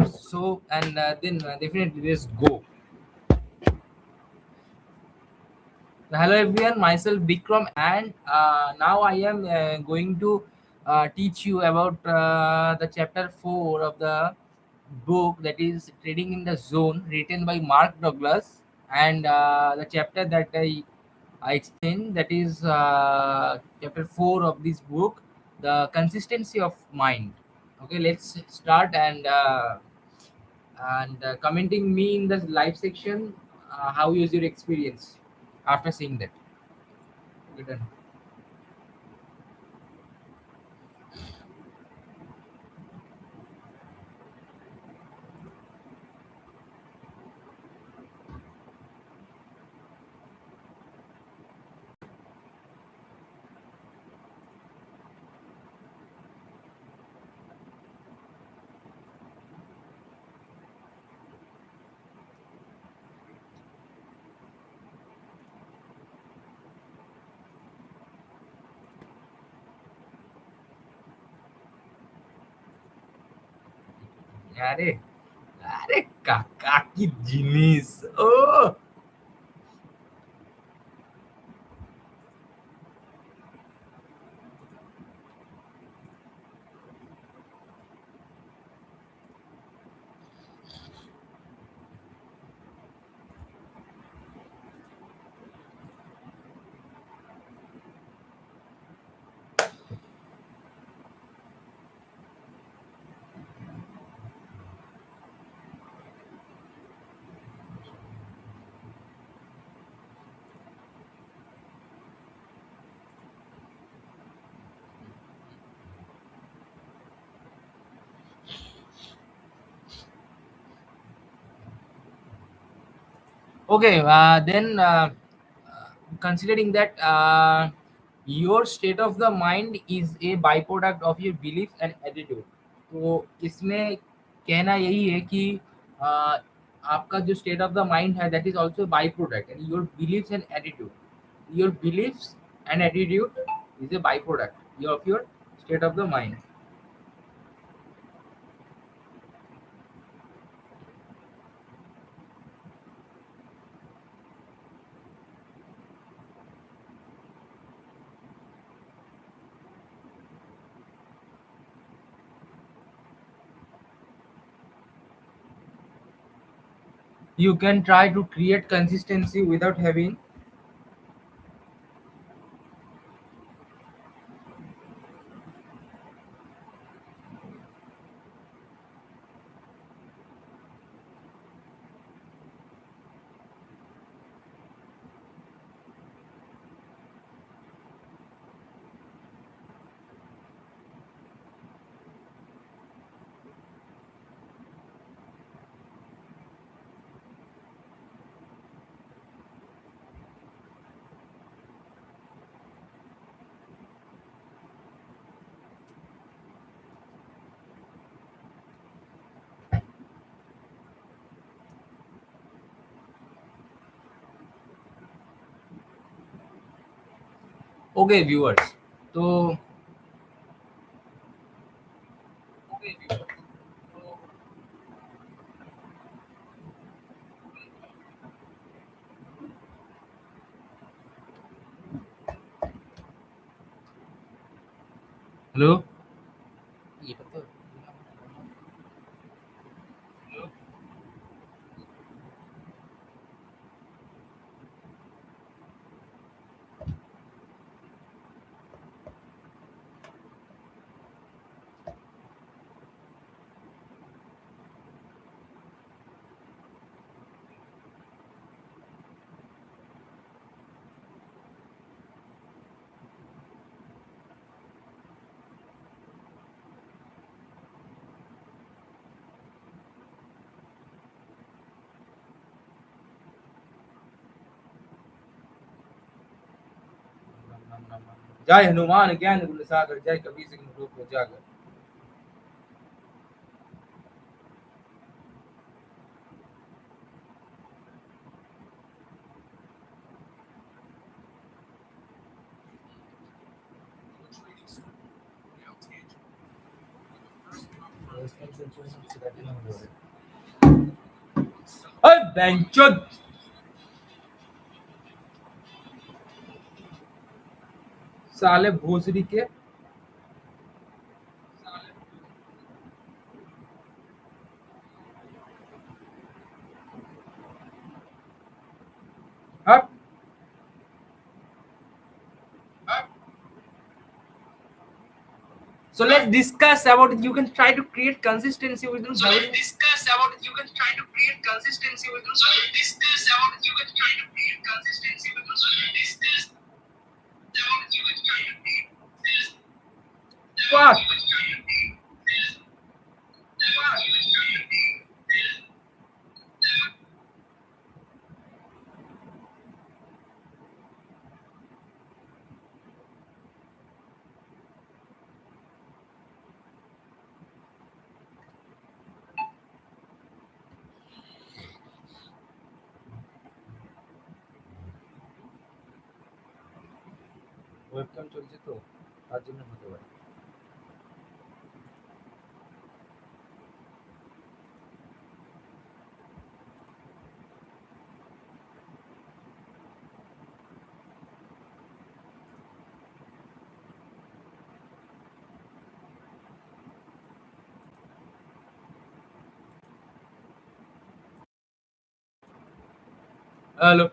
So and then definitely let's go. Hello everyone, myself Bikram, and now I am going to teach you about the chapter 4 of the book, that is Trading in the Zone, written by Mark Douglas. And the chapter that I explain, that is chapter 4 of this book, the consistency of mind. Okay, let's start, and commenting me in the live section. How is your experience after seeing that? Good done. আরে আরে কাকা কি জিনিস ও okay then considering that your state of the mind is a byproduct of your beliefs and attitude. तो इसमें कहना यही है कि uh, आपका जो state of the mind है, that is also by product, and your beliefs and attitude, your beliefs and attitude is a byproduct of your state of the mind. You can try to create consistency without having. Okay viewers, तो hello ये पता है? जय हनुमान ज्ञान गुण सागर, जय कबीर सिंह रूप उजागर. ओए बेंचोद साले भोसड़ी के अब so let's discuss about you can try to create consistency within having discuss about you can try to create consistency within discuss about you can try to create consistency within discuss about you can try to create this what webcam চলছে তো তার জন্য হতে পারে hello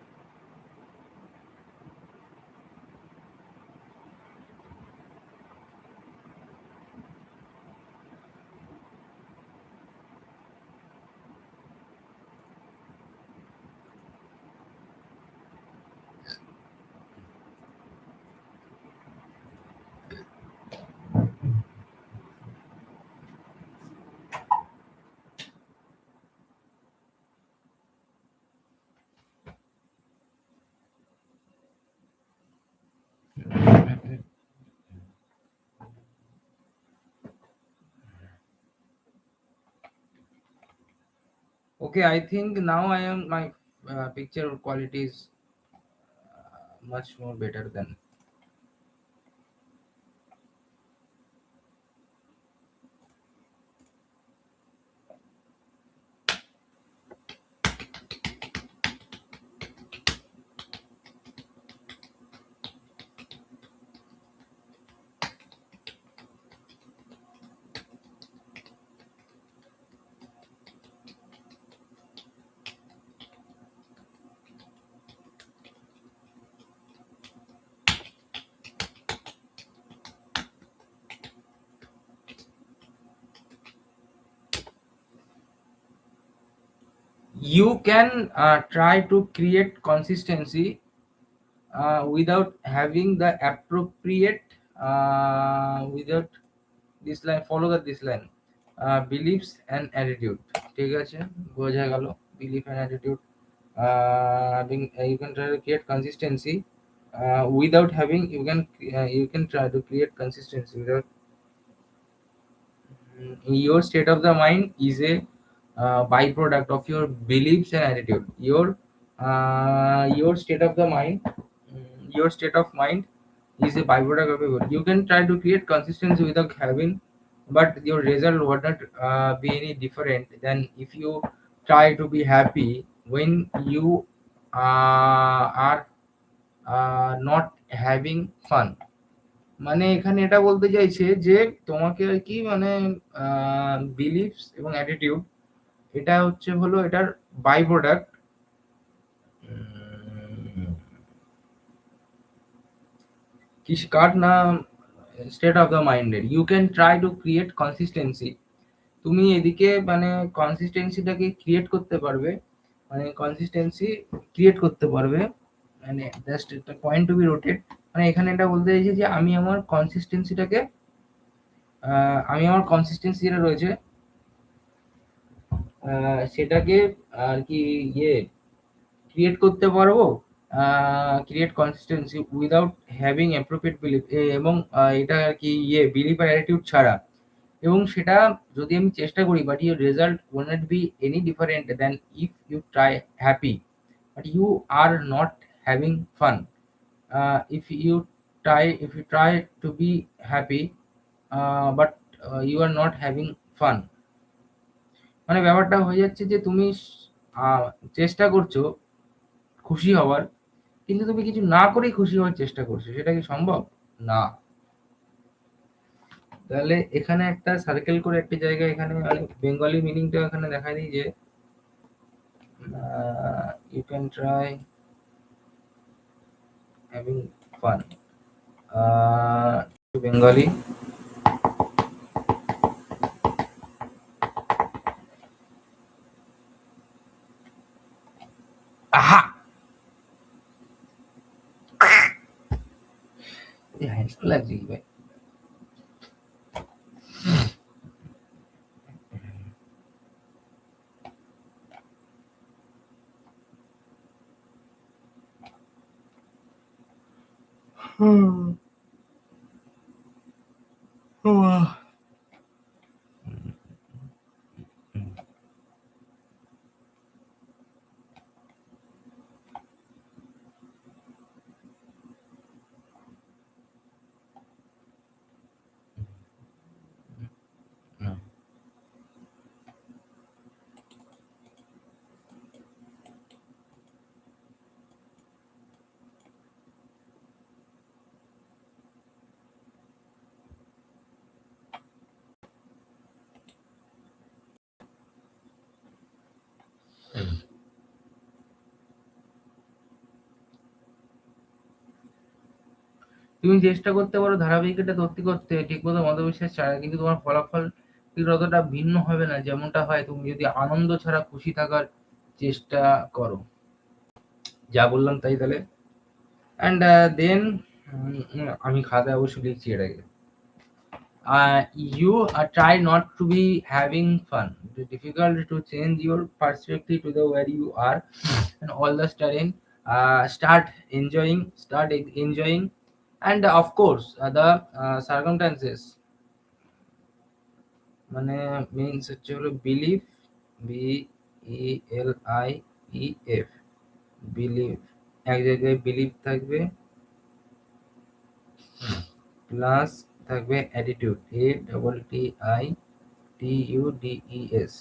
okay, I think now I am my picture quality is much more better than you can try to create consistency without having the appropriate without this line follow the this line beliefs and attitude ঠিক আছে বোঝা গেল belief and attitude being, you can try to create consistency without having you can try to create consistency without your state of the mind is a byproduct of your beliefs and attitude your state of the mind your state of mind is a byproduct of your you can try to create consistency without having but your result would not be any different than if you try to be happy when you are not having fun মানে এখানে এটা বলতে চাইছে যে তোমাকে আর কি মানে beliefs এবং অ্যাটিটিউড এটা হচ্ছে হলো এটার বাই প্রোডাক্ট কি কার না স্টেট অফ দ্য মাইন্ডের you can try to create consistency তুমি এদিকে মানে কনসিস্টেন্সিটাকে ক্রিয়েট করতে পারবে মানে কনসিস্টেন্সি ক্রিয়েট করতে পারবে মানে জাস্ট একটা পয়েন্ট টু বি রোটেড মানে এখানে এটা বলতে চাইছি যে আমি আমার কনসিস্টেন্সি যেটা রয়েছে সেটাকে আর কি ইয়ে ক্রিয়েট করতে পারবো create consistency without having appropriate belief এবং এটা আর কি বিলিফ আর অ্যাটিটিউড ছাড়া এবং সেটা যদি আমি চেষ্টা করি but your result will not be any different than if you try happy but you are not having fun if you try to be happy but you are not having fun মানে ব্যাপারটা হয়ে যাচ্ছে যে তুমি আহ, চেষ্টা করছো খুশি হওয়ার, কিন্তু তুমি কিছু না করেই খুশি হওয়ার চেষ্টা করছো, সেটা কি সম্ভব? না। তাহলে এখানে একটা সার্কেল করে একটা জায়গায় এখানে মানে বেঙ্গলি মিনিংটা এখানে দেখা দিই যে you can try having fun, Bengali. আহা, হ্যান্ডফুল লাগছে কি ভাই? হুম। হুম। তুমি চেষ্টা করতে পারো ধারাবাহিকতা তৈরি করতে ঠিকমতো মতবিশ্বাস ছাড়া, কিন্তু তোমার ফলাফল ঠিক অতটা ভিন্ন হবে না যেমনটা হয় তুমি যদি আনন্দ ছাড়া খুশি থাকার চেষ্টা করো। যা বললাম তাই তাহলে। অ্যান্ড দেন আমি খাতায় অবশ্যই লিখছি এটাকে। You try not to be having fun. It is difficult to change your perspective to the where you are and all the starting. Start enjoying, and of course the circumstances. মানে means হচ্ছে হলো belief, BELIEF, belief, এক জায়গায় belief থাকবে, plus থাকবে attitude, ATTITUDES,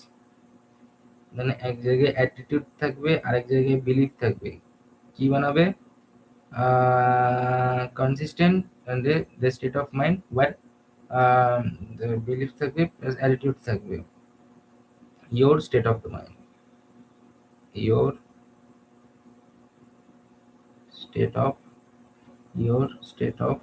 মানে এক জায়গায় অ্যাটিটিউড থাকবে আর এক জায়গায় বিলিভ থাকবে, কি বানাবে? Consistent the state of mind or believe থাকবে প্লাস অ্যাটিটিউড থাকবে, your state of the mind, your state of, your state of.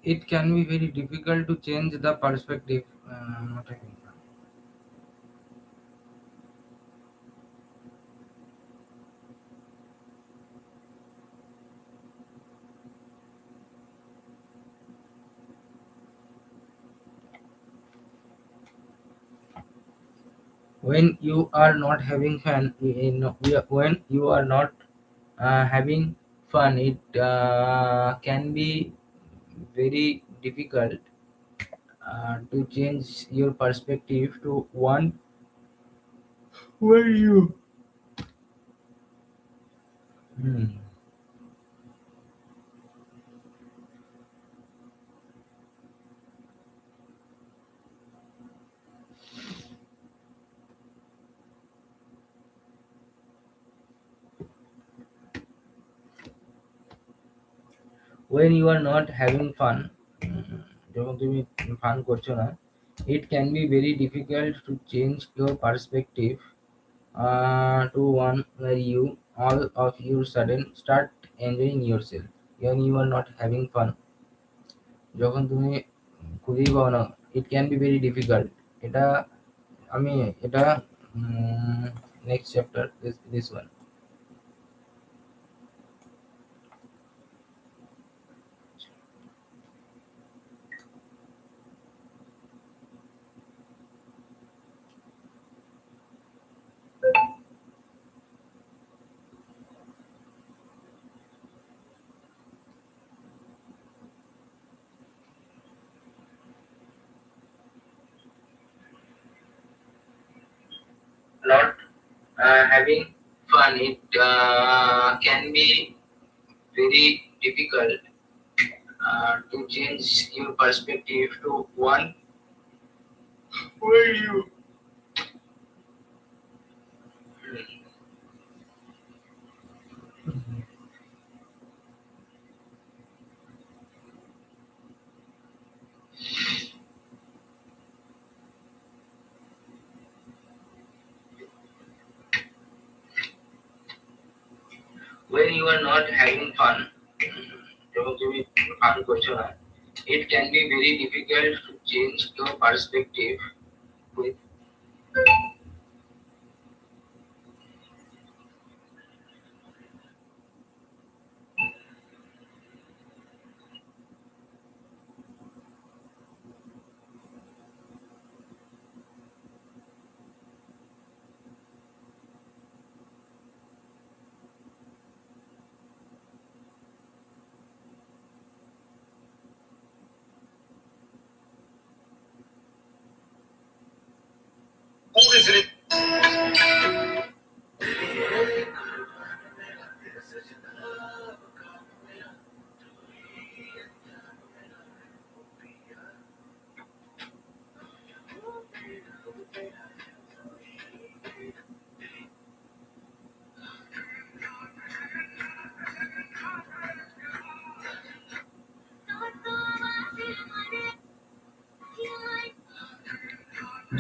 It can be very difficult to change the perspective. Not having fun. When you are not having fun, when you are not having fun, it can be very difficult to change your perspective to one where you. Hmm. When you are not having fun, যখন তুমি fun করছো না, it can be very difficult to change your perspective to one where you all of you sudden start enjoying yourself when you are not having fun. যখন তুমি খুঁজেই পাও না, it can be very difficult. এটা আমি এটা next chapter, this one. Not having fun, it can be very difficult to change your perspective to one where you. When you are not having fun, যখন তুমি fun করছো না, it can be very difficult to change your perspective with.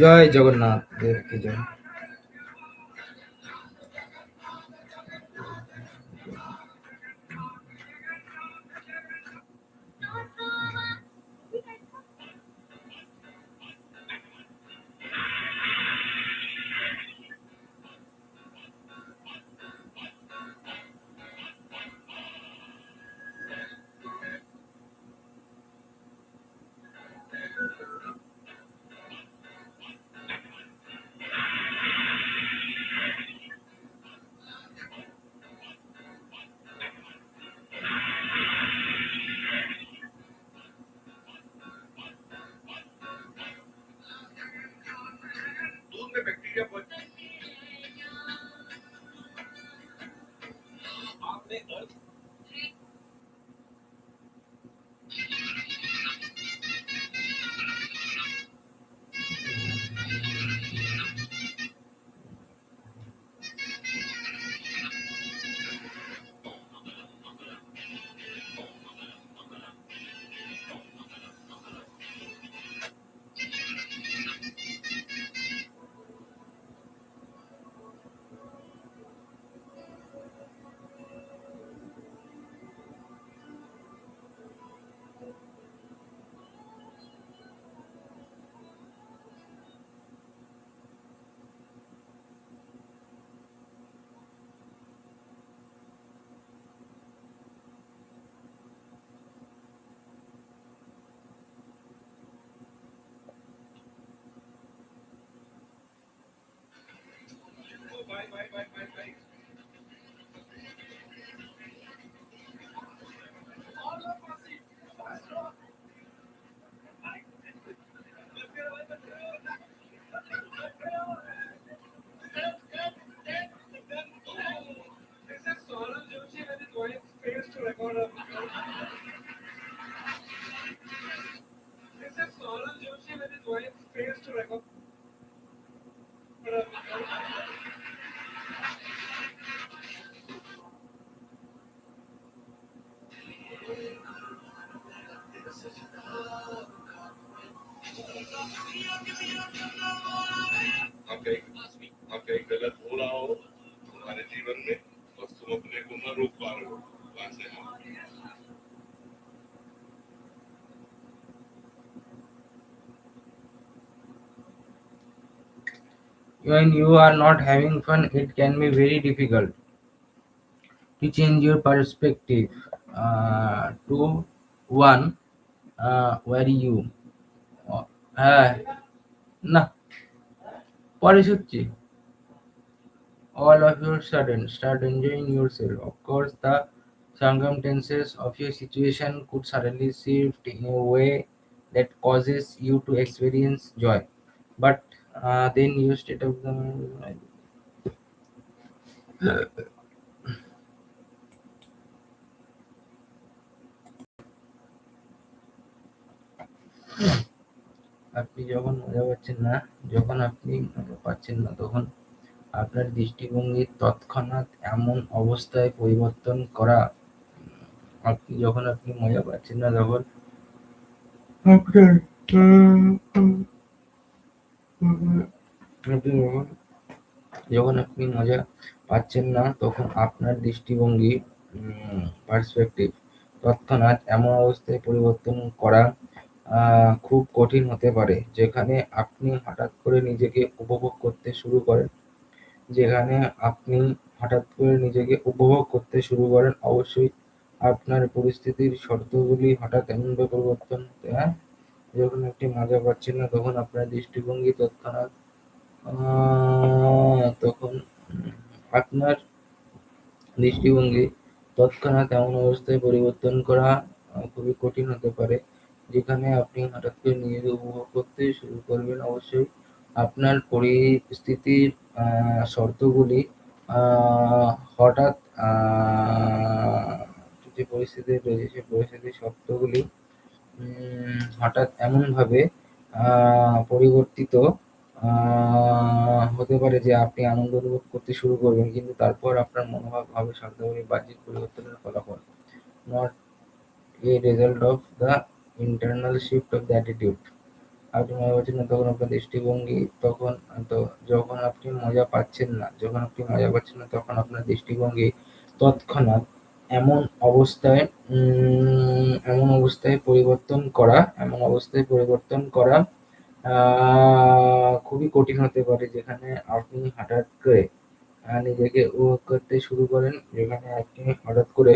জয় জগন্নাথ দেবকে জয়। When you are not having fun, it can be very difficult to change your perspective to one where you হ্যাঁ না পরে শুচ্ছি all of your sudden start enjoying yourself. Of course, the circumstances of your situation could suddenly shift in a way that causes you to experience joy. But then you state of the আপনি যখন মজা পাচ্ছেন না, যখন আপনি মজা পাচ্ছেন না, তখন আপনার দৃষ্টিভঙ্গি তৎক্ষণাৎ এমন অবস্থায় পরিবর্তন করা আপনি মজা পাচ্ছেন না, তখন আপনার আপনি যখন আপনি মজা পাচ্ছেন না, তখন আপনার দৃষ্টিভঙ্গি পার্সপেক্টিভ তৎক্ষণাৎ এমন অবস্থায় পরিবর্তন করা খুব কঠিন হতে পারে, যেখানে আপনি হঠাৎ করে নিজেকে উপভোগ করতে শুরু করেন যেখানে আপনি হঠাৎ করে নিজেকে উপভোগ করতে শুরু করেন। অবশ্যই আপনার পরিস্থিতির শর্তগুলি হঠাৎ এমনভাবে পরিবর্তন হ্যাঁ? যখন আপনি মজা পাচ্ছেন না, তখন আপনার দৃষ্টিভঙ্গি তৎক্ষণাৎ তখন আপনার দৃষ্টিভঙ্গি তৎক্ষণাৎ এমন অবস্থায় পরিবর্তন করা খুবই কঠিন হতে পারে, যেখানে আপনি হঠাৎ করে নিজেকে উপভোগ করতে শুরু করবেন। অবশ্যই আপনার পরিস্থিতির শর্তগুলি হঠাৎ যে পরিস্থিতি রয়েছে, সেই পরিস্থিতির শর্তগুলি হঠাৎ এমনভাবে পরিবর্তিত হতে পারে যে আপনি আনন্দ অনুভব করতে শুরু করবেন, কিন্তু তারপর আপনার মনোভাব হবে শর্তাবলী বাহ্যিক পরিবর্তনের ফলাফল, not a result of the internal shift of the attitude. আপনি মজা পাচ্ছেন না, তখন আপনার দৃষ্টিভঙ্গি তখন যখন আপনি মজা পাচ্ছেন না, তখন আপনার দৃষ্টিভঙ্গি তৎক্ষণাৎ এমন অবস্থায় পরিবর্তন করা খুবই কঠিন হতে পারে, যেখানে আপনি হঠাৎ করে নিজেকে উপভোগ করতে শুরু করেন, যেখানে আপনি হঠাৎ করে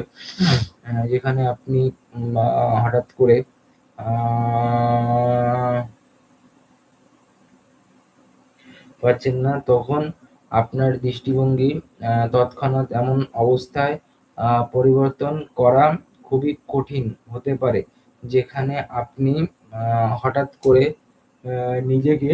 পাচ্ছেন না, তখন আপনার দৃষ্টিভঙ্গি তৎক্ষণাৎ এমন অবস্থায় পরিবর্তন করা খুবই কঠিন হতে পারে, যেখানে আপনি হঠাৎ করে নিজেকে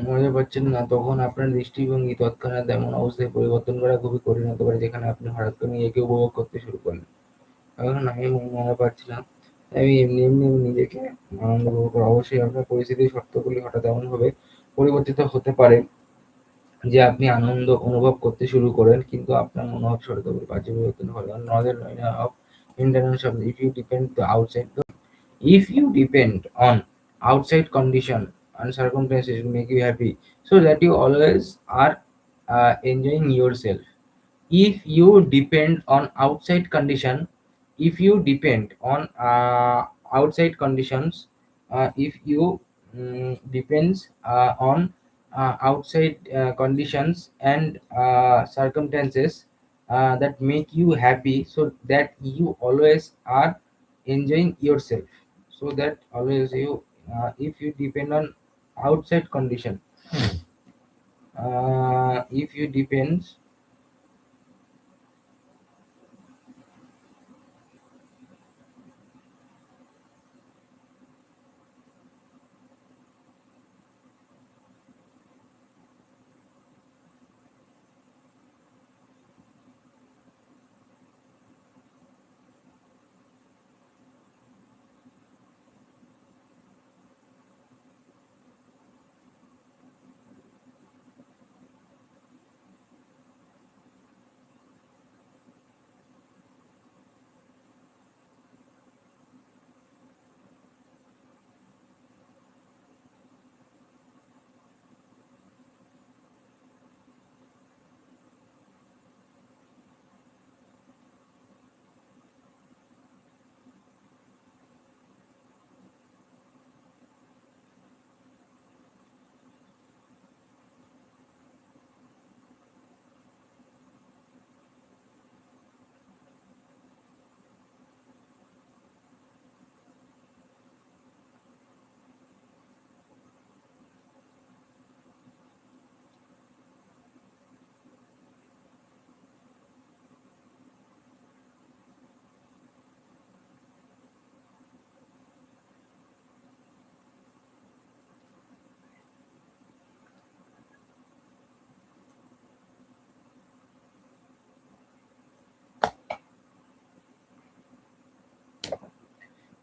মজা পাচ্ছেন না, তখন আপনার দৃষ্টিভঙ্গি তৎক্ষণাৎ এমন অবস্থায় পরিবর্তন করা খুবই কঠিন হতে পারে, যেখানে আপনি হঠাৎ করে নিজেকে উপভোগ করতে শুরু করলেন। এখন আমি মজা পাচ্ছিলাম, আমি এমনি নিজেকে আনন্দ উপভোগ করা। অবশ্যই আপনার পরিস্থিতির শর্তগুলি হঠাৎ এমনভাবে পরিবর্তিত হতে পারে যে আপনি আনন্দ অনুভব করতে শুরু করেন, কিন্তু আপনার মনোভাব শর্তগুলি বাহ্যিক পরিবর্তন হয়। Northern of international if you depend on outside condition and circumstances to make you happy, so that you always are enjoying yourself. If you depend on outside condition if you depend on outside conditions if you depends on outside conditions and circumstances that make you happy, so that you always are enjoying yourself, so that always you if you depend on outside condition If you depends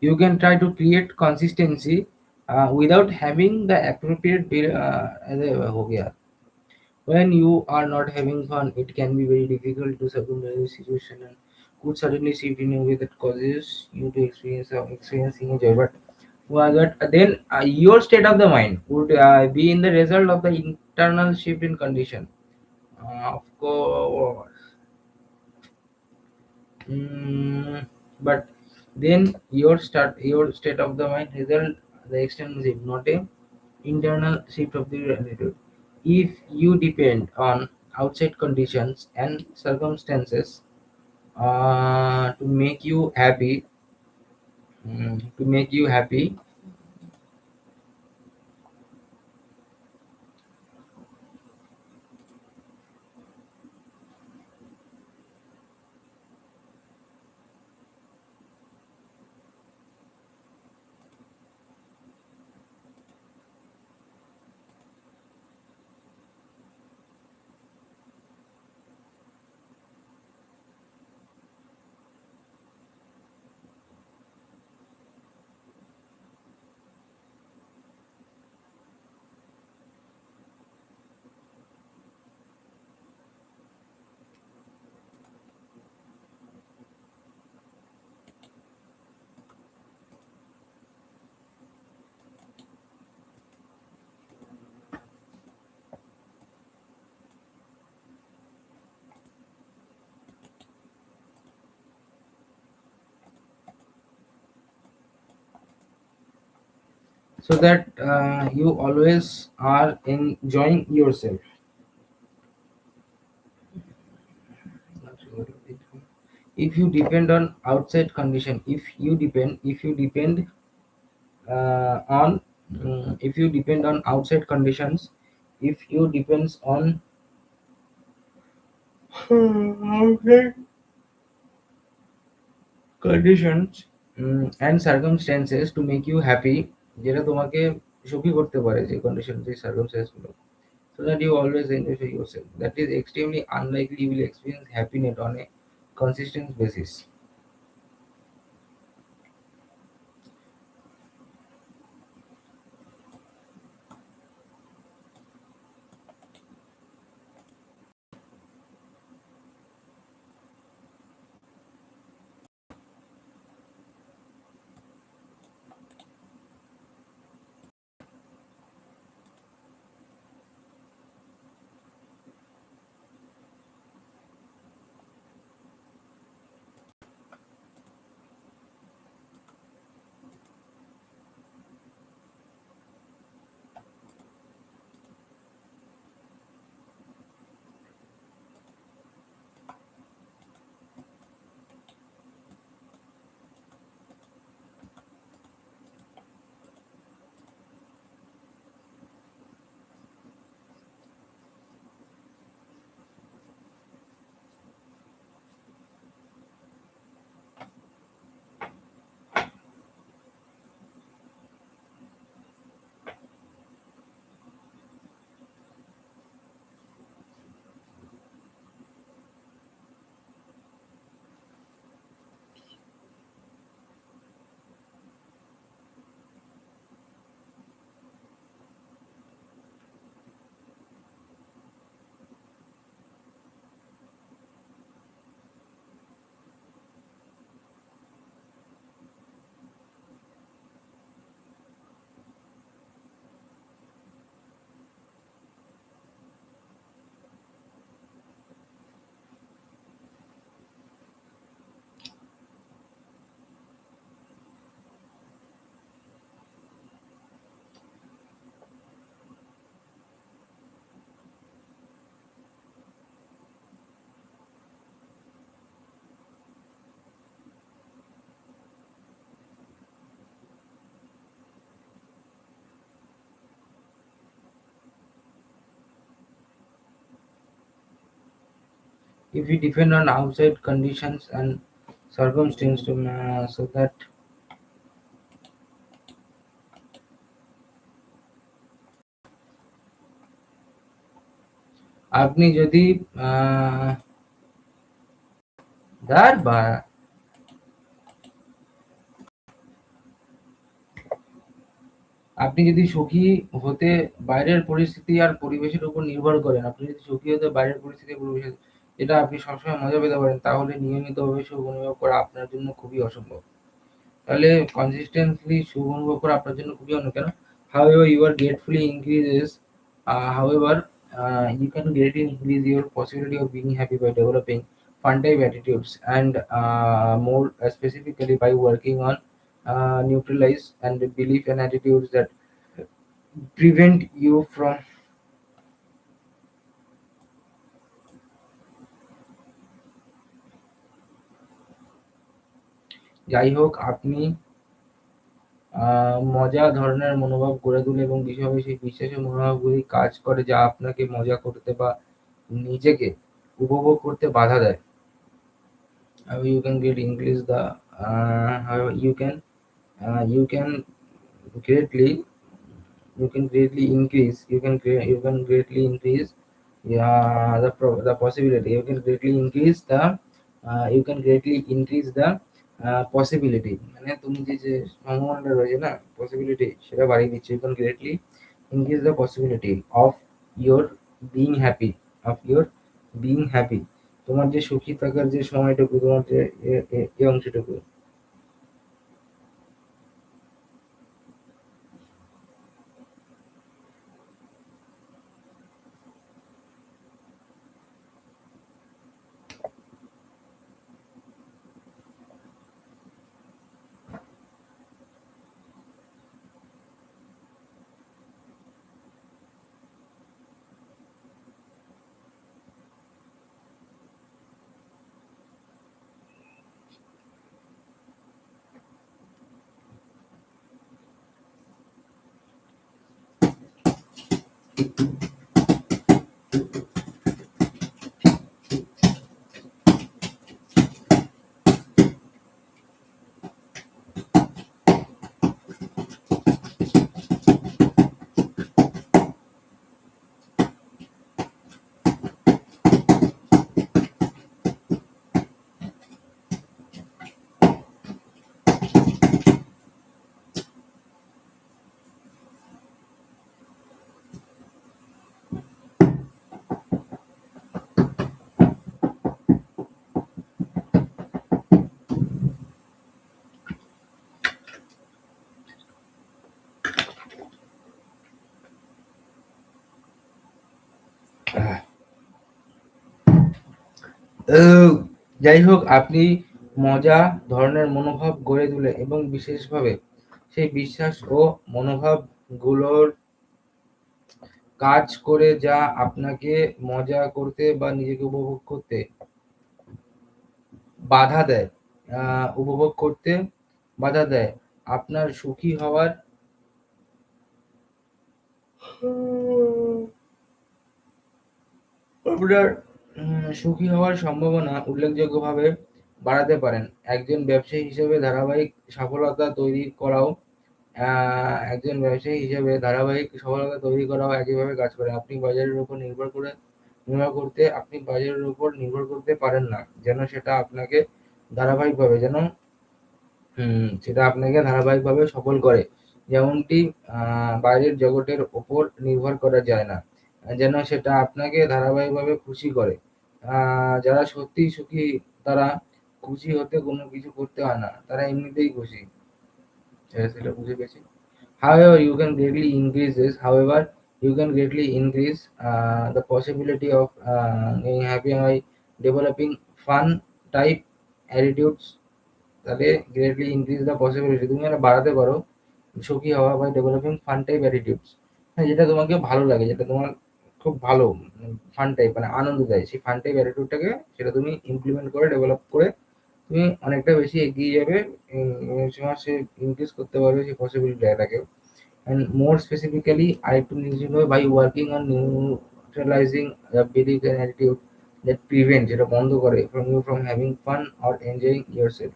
you can try to create consistency without having the appropriate हो गया. When you are not having fun, it can be very difficult to circumvent the situation and could suddenly shift in a way that causes you to experiencing a joy. But then your state of the mind would be in the result of the internal shift in condition. Of course. Mm, but then your state of the mind result the external shift, not a internal shift of the attitude. If you depend on outside conditions and circumstances to make you happy, to make you happy, so that you always are enjoying yourself. If you depend on outside condition, if you depend on if you depend on outside conditions, if you depends on outside conditions and circumstances to make you happy, যেটা তোমাকে সুখী করতে পারে, যে condition যে circumstance গুলো, so that you always enjoy yourself, that is extremely unlikely you will experience happiness on a consistent basis. if we depend on outside conditions and circumstances to so that আপনি যদি আহ, ধার বা আপনি যদি সুখী হতে বাইরের পরিস্থিতি আর পরিবেশের উপর নির্ভর করেন, আপনি যদি সুখী হতে বাইরের পরিস্থিতি পরিবেশ যেটা আপনি সবসময় মজা পেতে পারেন, তাহলে নিয়মিতভাবে সুখ অনুভব করা আপনার জন্য খুবই অসম্ভব। তাহলে কনসিস্টেন্টলি সুখ অনুভব করা আপনার জন্য খুবই অন্য কেন? However, your gratefully increases. However, you can greatly increase your possibility of being happy by developing fun type attitudes and more specifically by working on neutralize and belief and attitudes that prevent you from. যাই হোক, আপনি মজা ধরনের মনোভাব গড়ে তোলে এবং বিশেষভাবে সেই বিশ্বাসের মনোভাবগুলি কাজ করে যা আপনাকে মজা করতে বা নিজেকে উপভোগ করতে বাধা দেয়। How you can get increase the how you can greatly you can greatly increase, yeah, the possibility. You can greatly increase the possibility, মানে তুমি যে সম্ভাবনাটা রয়েছে না, পসিবিলিটি সেটা বাড়িয়ে দিচ্ছে। You can greatly increase the possibility of your being happy, of your being happy, তোমার যে সুখী থাকার যে সময়টুকু, তোমার যে এই অংশটুকু। আহ, যাই হোক, আপনি মজা ধরনের মনোভাব গড়ে তোলে এবং বিশেষভাবে সেই বিশ্বাস ও মনোভাবগুলোর কাজ করে যা আপনাকে মজা করতে বা নিজেকে উপভোগ করতে বাধা দেয়, উপভোগ করতে বাধা দেয়। আপনার সুখী হওয়ার আপনার সুখী হওয়ার সম্ভাবনা উল্লেখযোগ্যভাবে বাড়াতে পারেন। একজন ব্যবসায়ী হিসেবে ধারাবাহিক সফলতা তৈরি করাও একইভাবে কাজ করে। আপনি বাজারের উপর নির্ভর করতে পারেন না, যেন সেটা আপনাকে ধারাবাহিকভাবে সফল করে। যেমনটি বাইরের জগতের উপর নির্ভর করা যায় না, যেন সেটা আপনাকে ধারাবাহিকভাবে খুশি করে। যারা সত্যিই সুখী, তারা খুশি হতে কোনো কিছু করতে হয় না, তারা এমনিতেই খুশি। সেটা বুঝে গেছি। However, you can greatly increase the possibility of being happy by developing fun type attitudes. তাহলে greatly increase the possibility, তুমি এটা বাড়াতে পারো সুখী হওয়া by developing fun type attitudes। হ্যাঁ, যেটা তোমাকে ভালো লাগে, যেটা তোমার খুব ভালো ফান টাইপ, মানে আনন্দ দেয়, সেই ফান টাইপ অ্যাটিটিউডটাকে সেটা তুমি ইমপ্লিমেন্ট করে ডেভেলপ করে তুমি অনেকটা বেশি এগিয়ে যাবে। তোমার সে ইনক্রিজ করতে পারবে সেই পসিবিলিটিটাকে। And more specifically, I to by working on neutralizing the belief and attitude that prevent যেটা বন্ধ করে from you from having fun or enjoying yourself.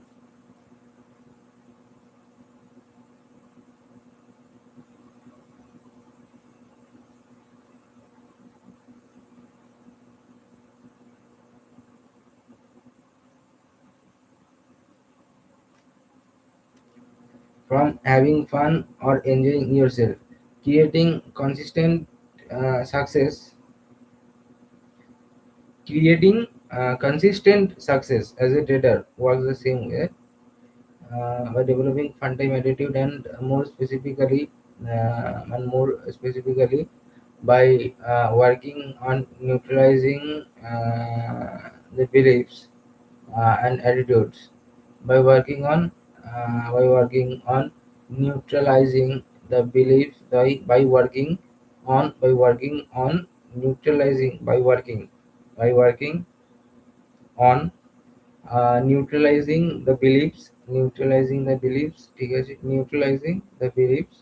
From having fun or enjoying yourself. Creating consistent success, creating consistent success as a trader works the same way by developing fun time attitude and more specifically by working on neutralizing the beliefs and attitudes by working on neutralizing the beliefs by working on neutralizing by working on neutralizing the beliefs ঠিক আছে neutralizing the beliefs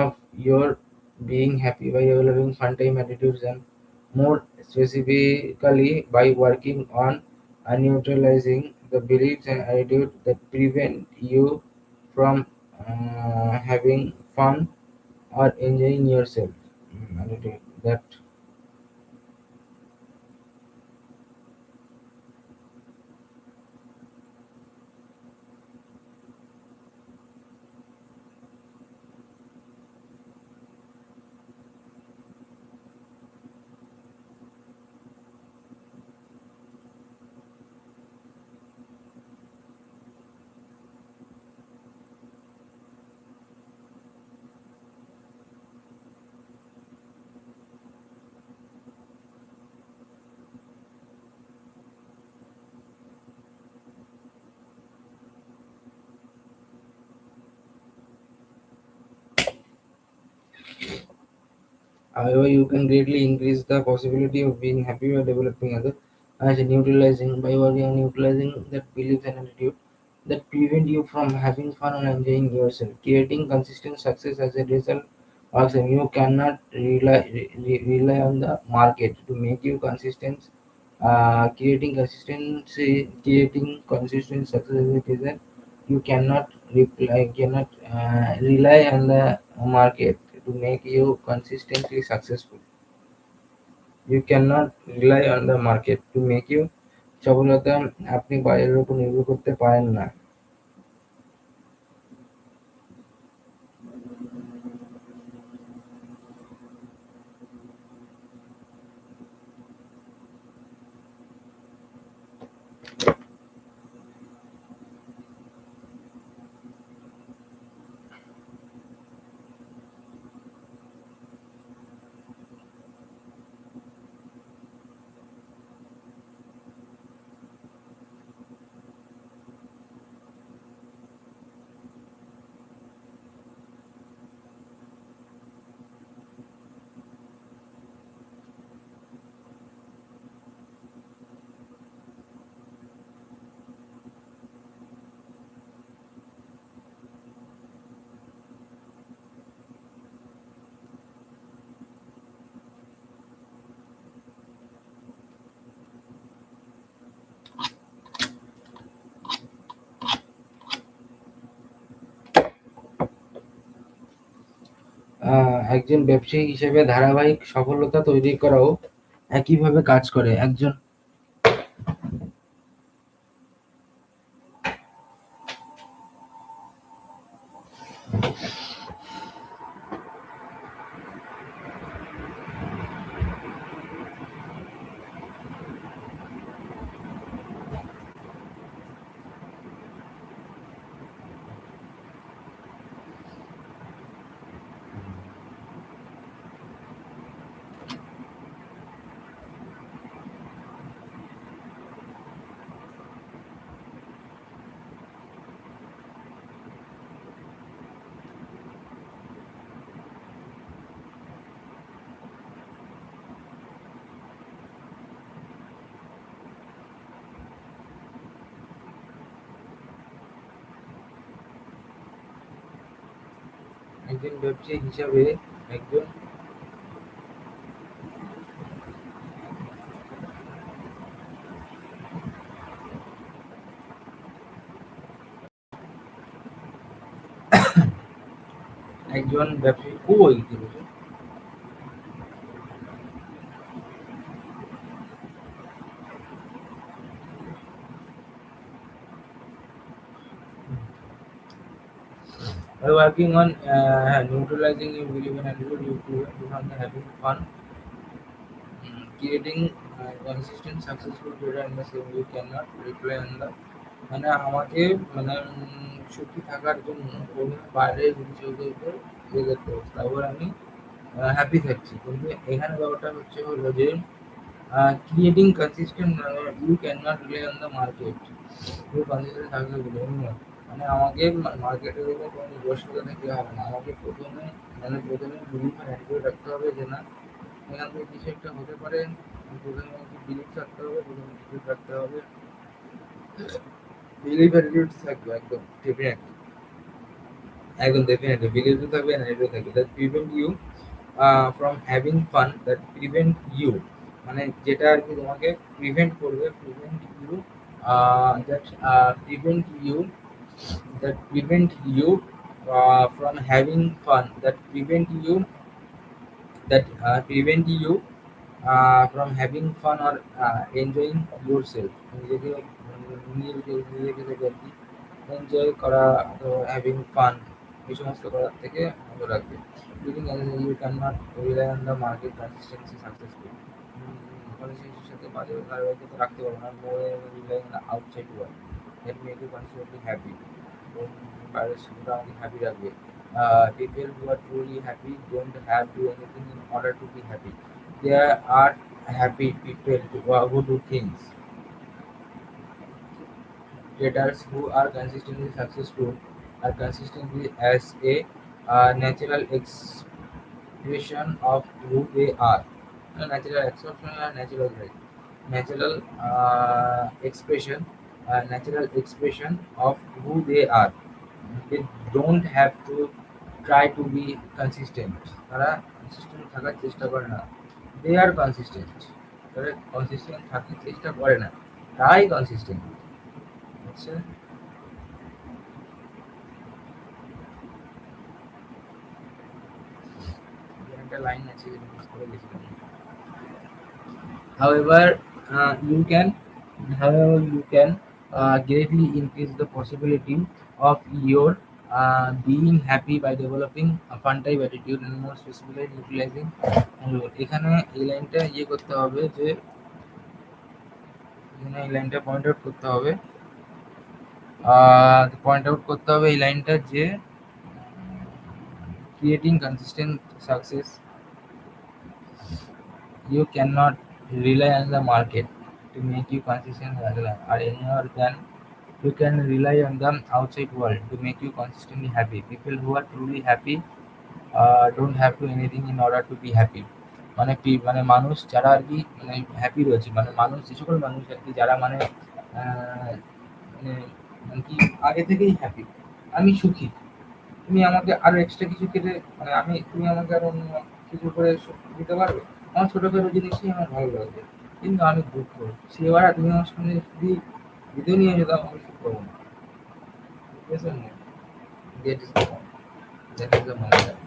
of your being happy by developing fun time attitudes and more specifically by working on neutralizing the beliefs and attitudes that prevent you from having fun or enjoying yourself. Attitude that however, you can greatly increase the possibility of being happy by developing other as neutralizing by working on neutralizing that beliefs and attitude that prevent you from having fun and enjoying yourself. Creating consistent success as a result of you cannot rely on the market to make you consistent. Creating consistent success as a result. You cannot rely on the market to make you consistently successful. You cannot rely on the market to make you সফলতা আপনি বাইরের উপর নির্ভর করতে পারেন না। একজন ব্যবসায়ী হিসেবে ধারাবাহিক সফলতা তৈরি করাও একইভাবে কাজ করে। একজন একজন ব্যবসায়ী হিসাবে একজন একজন ব্যবসায়ী ওই কি বলছে? By working on neutralizing your belief and attitude, you become having fun, creating consistent, successful data in the same you cannot reply on the মানে আমাকে মানে সুখী থাকার জন্য কোনো বাইরের জিনিসের উপর ইয়ে করতে হচ্ছে তারপর আমি হ্যাপি থাকছি কিন্তু এখানে ব্যাপারটা হচ্ছে হলো যে creating consistent you cannot rely on the market you consistent থাকতে হবে মানে আমাকে মার্কেটের উপর কোনো নির্ভরশীলতা থাকতে হবে না আমাকে প্রথমে বিলিভ আর অ্যাটিটিউড রাখতে হবে যে না এখান থেকে কিছু একটা হতে পারে প্রথমে আমাকে বিলিভ রাখতে হবে প্রথমে অ্যাটিটিউড রাখতে হবে বিলিভ অ্যাটিটিউড থাকবে একদম ডেফিনেটলি একদম ডেফিনেটলি বিলিভ থাকবে অ্যাটিটিউড থাকবে that prevent you from having fun that prevent you মানে যেটা আর কি তোমাকে প্রিভেন্ট করবে prevent you that prevent you that prevent you from having fun from having fun or enjoying yourself নিজেকে নিজেকে থেকে আর কি এনজয় করা হ্যাভিং ফান এই সমস্ত করার থেকে ভালো রাখবে you can not rely on the market consistency successful কনসিস্টেন্সির সাথে বাজে ধারাবাহিকতা রাখতে পারবো না more rely on the outside world that make you consistently happy বাইরের শুধু আমাকে হ্যাপি রাখবে people who are truly happy don't have to do anything in order to be happy. There are happy people who do things. Traders who are consistently successful are consistently as a natural expression of who they are. Natural expression or natural right. Natural natural expression of who they are. They don't have to try to be consistent. তারা consistent থাকার চেষ্টা করে না। They are consistent. তারা consistent থাকার চেষ্টা করে না। তাই consistent। আচ্ছা, একটা লাইন আছে যেটা মিস করে গেছিলাম। However, you can, however, you can greatly increase the possibility of your being happy by developing a fun type attitude and more specifically utilizing এখানে এই লাইনটা ইয়ে করতে হবে যে এখানে এই লাইনটা পয়েন্ট আউট করতে হবে এই লাইনটা যে creating consistent success you cannot rely on the market to make you consistent or any other than you can rely on the outside world to make you consistently happy. People who are truly happy don't have to anything in order to be happy. মানে মানুষ যারা আর কি মানে happy রয়েছে মানে মানুষ যে সকল মানুষ আর কি যারা মানে মানে মানে কি আগে থেকেই হ্যাপি আমি সুখী তুমি আমাকে আরো এক্সট্রা কিছু কেটে মানে তুমি আমাকে আরো অন্য কিছু করে দিতে পারবে আমার ছোটখাটো জিনিসই আমার ভালো লাগবে কিন্তু আমি দুঃখ সে এবার তুমি আমার সামনে যদি ভিডিও নিয়ে যেত আমি সুখ পাবো না বুঝেছেন that is the that is the mind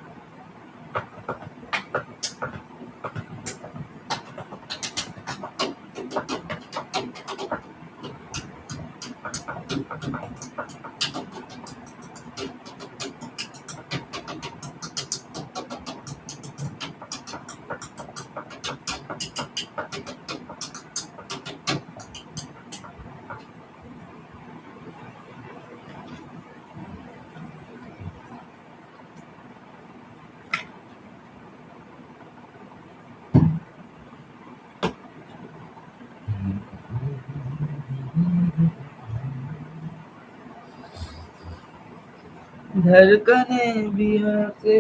धड़कनें भी ऐसे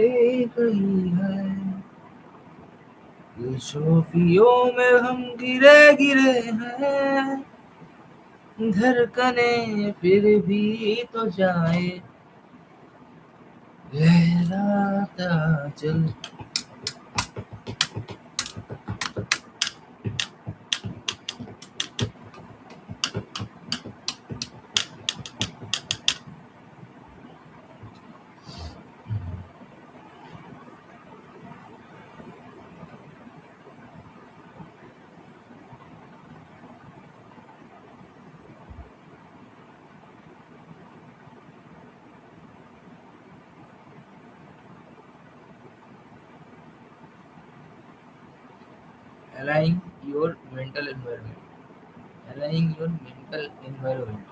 गई है ये शोफियों में हम गिरे गिरे हैं धड़कनें फिर भी तो जाए लहराता चल. Aligning your mental environment. Aligning your mental environment.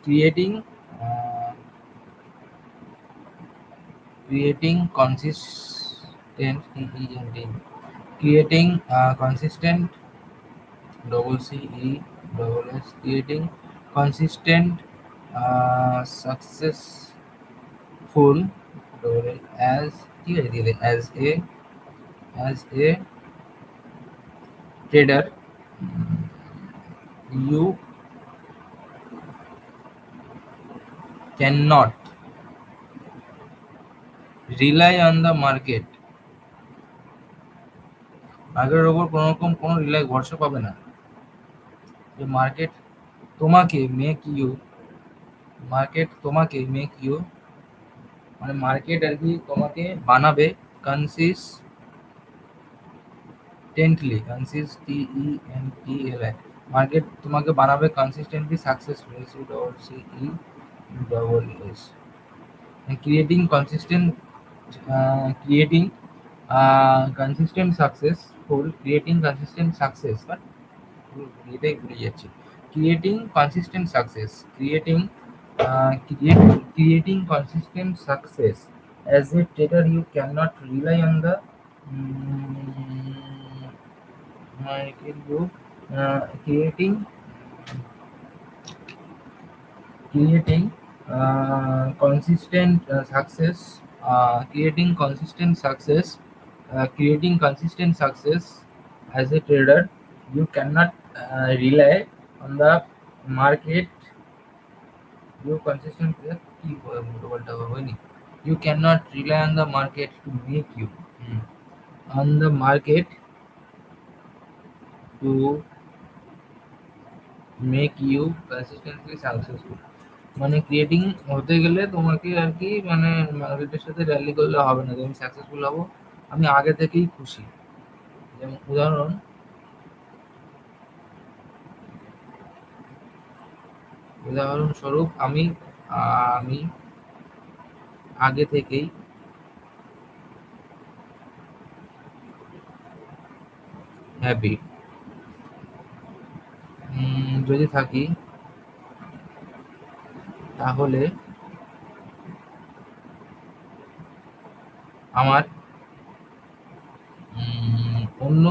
Creating uh, creating consistent creating consistent double C E double S creating consistent successful double L as a trader. You cannot rely on the market. মার্কেটের উপর কোনো রকম কোনো rely ভরসা পাবে না। যে তোমাকে মেক ইউ মার্কেট তোমাকে মেক ইউ মানে মার্কেট আর কি তোমাকে বানাবে কনসিস্টেন্টলি মার্কেট তোমাকে বানাবে consistently successful double S creating consistent creating consistent successful creating consistent success but এটাই ভুলে যাচ্ছি creating consistent success creating consistent success as a trader you cannot rely on the market you creating consistent success creating consistent success as a trader you cannot rely on the market you consistent কি উল্টোপাল্টা হয়নি you cannot rely on the market to make you on the market to make you consistently successful মানে creating হতে গেলে তোমাকে আর কি মানে মার্কেটের সাথে র্যালি করলে হবে না যে আমি সাকসেসফুল হব আমি আগে থেকেই খুশি যেমন উদাহরণস্বরূপ আমি আগে থেকেই হ্যাপি যদি থাকি তাহলে আমার অন্য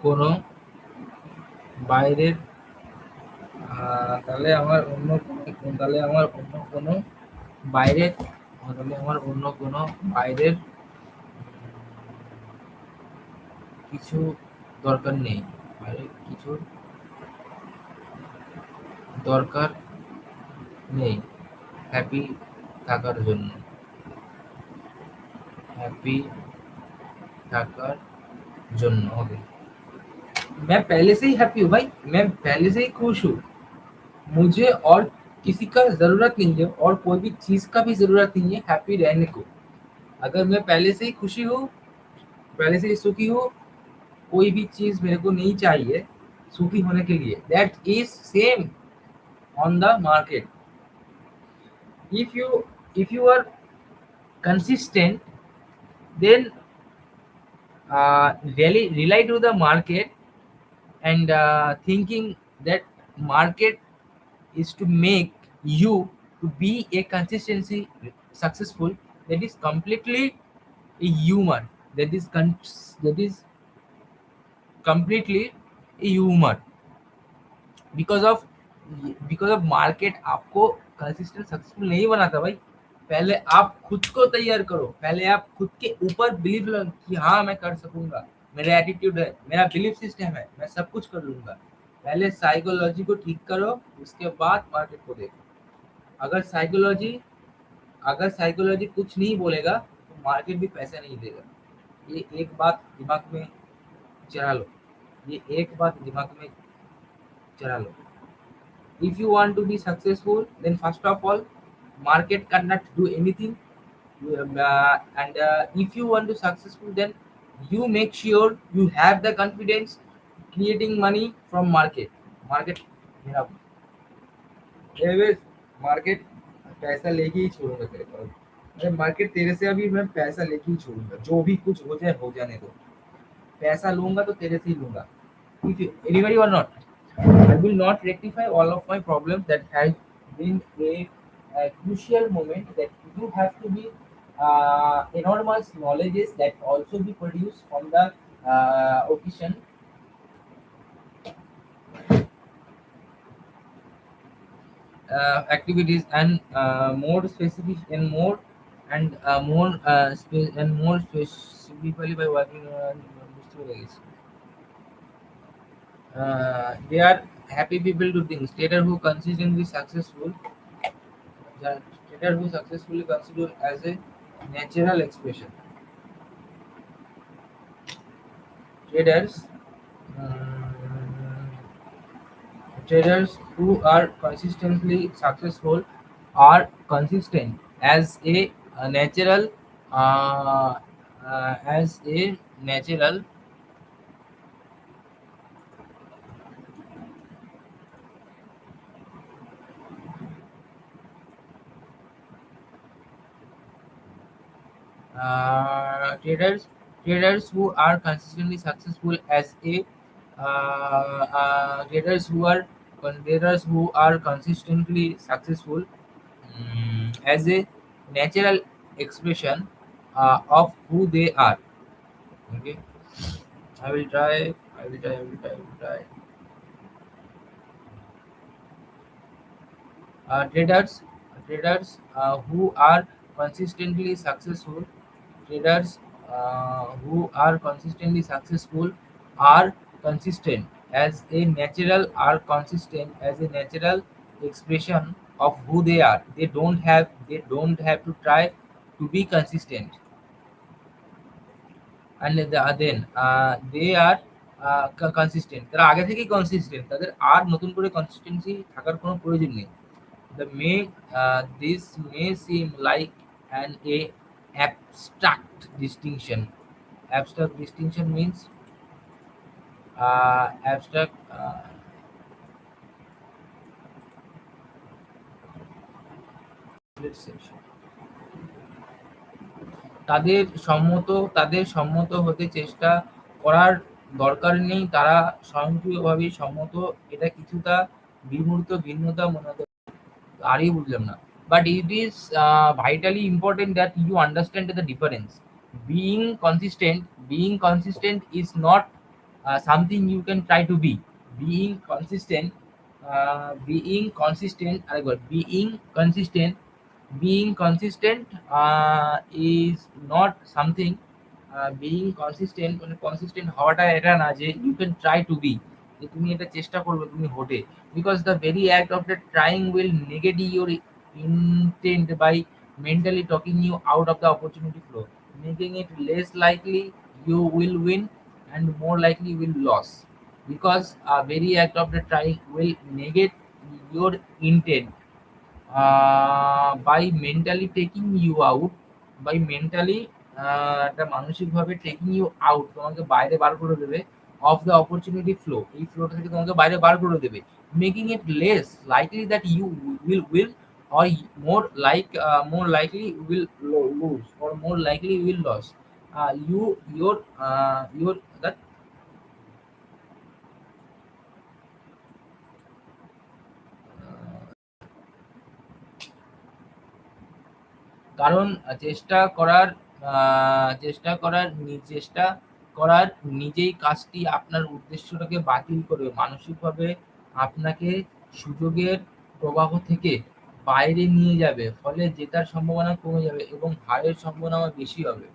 কোনো বাইরের তাহলে আমার অন্য তাহলে আমার অন্য কোনো বাইরের তাহলে আমার অন্য কোনো বাইরের কিছু দরকার নেই বাইরের কিছু দরকার নেই হ্যাপি থাকার জন্য हैप्पी থাকার জন্য ओके मैं पहले से ही हैप्पी हूँ भाई मैं पहले से ही खुश हूँ मुझे और किसी का जरूरत नहीं है और कोई भी चीज का भी जरूरत नहीं है हैप्पी रहने को अगर मैं पहले से ही खुशी हूँ पहले से ही सुखी हूँ कोई भी चीज मेरे को नहीं चाहिए सुखी होने के लिए that is same on the market if you are consistent then really rely to the market and thinking that market is to make you to be a consistency successful that is completely a human that is completely a human because of because of market आपको consistent successful नहीं बनाता भाई। पहले आप खुद को तैयार करो, पहले आप खुद के ऊपर बिलीव लो कि हाँ मैं कर सकूंगा, मेरा एटीट्यूड है, मेरा बिलीफ सिस्टम है, मैं सब कुछ कर लूंगा। पहले साइकोलॉजी को ठीक करो, उसके बाद मार्केट को देखो। अगर साइकोलॉजी अगर साइकोलॉजी कुछ नहीं बोलेगा तो मार्केट भी पैसा नहीं देगा। ये एक बात दिमाग में चला लो, ये एक बात दिमाग में चला लो। If you want to be successful, then first of all, market cannot do anything. And if you want to successful, then you make sure you have the confidence creating money from market. Market, मेरा average market पैसा लेके ही छोड़ूंगा तेरे को। अरे market तेरे से अभी मैं पैसा लेके ही छोड़ूंगा, जो भी कुछ हो जाए हो जाने दो। पैसा लूंगा तो तेरे से ही लूंगा। If you, anybody or not, I will not rectify all of my problems. That has been a crucial moment that you have to be enormous knowledges that also be produced from the occasion activities and more specific and more and more specifically by working on they are happy people to things. Trader who consistently successful, the trader who successfully considered as a natural expression. Traders, um, traders who are consistently successful are consistent a natural, uh, as a natural traders who are consistently successful as a traders who are consistently successful as a natural expression of who they are. Okay, I will try. I will try. I will try. I will try. Traders who are consistently successful traders who are consistently successful are consistent as a natural are consistent as a natural expression of who they are. They don't have to try to be consistent. And then they are consistent, তারা আগে থেকেই consistent, তাদের আর নতুন করে consistency থাকার কোনো প্রয়োজন নেই। This may seem like an abstract distinction. Abstract distinction means abstract. Let's say, তাদের সম্মত হতে চেষ্টা করার দরকার নেই, তারা স্বয়ংক্রিয়ভাবেই সম্মত। এটা কিছুটা বিমূর্ত ভিন্নতা মনে হতে আরই বুঝলাম না। But it is vitally important that you understand the difference. Being consistent is not something you can try to be. Being consistent is not something. মানে কনসিস্টেন্ট হওয়াটা এটা না যে you can try to be, যে তুমি এটা চেষ্টা করবে তুমি হোটে। Because the very act of the trying will negate your intent by mentally talking you out of the opportunity flow, making it less likely you will win and more likely you will lose. Because a very act of the trying will negate your intent by mentally taking you out, by mentally একটা মানসিকভাবে taking you out, তোমাকে বাইরে বার করে দেবে of the opportunity flow, এই ফ্লোটা থেকে তোমাকে বাইরে বার করে দেবে। Making it less likely that you will or more likely will lose or more likely will lose. Your that কারণ চেষ্টা করার নিজেই কাজটি আপনার উদ্দেশ্যটাকে বাতিল করবে, মানসিকভাবে আপনাকে সুযোগের প্রবাহ থেকে বাইরে নিয়ে যাবে, ফলে জেতার সম্ভাবনা কমে যাবে এবং হারের সম্ভাবনা বেশি হবে।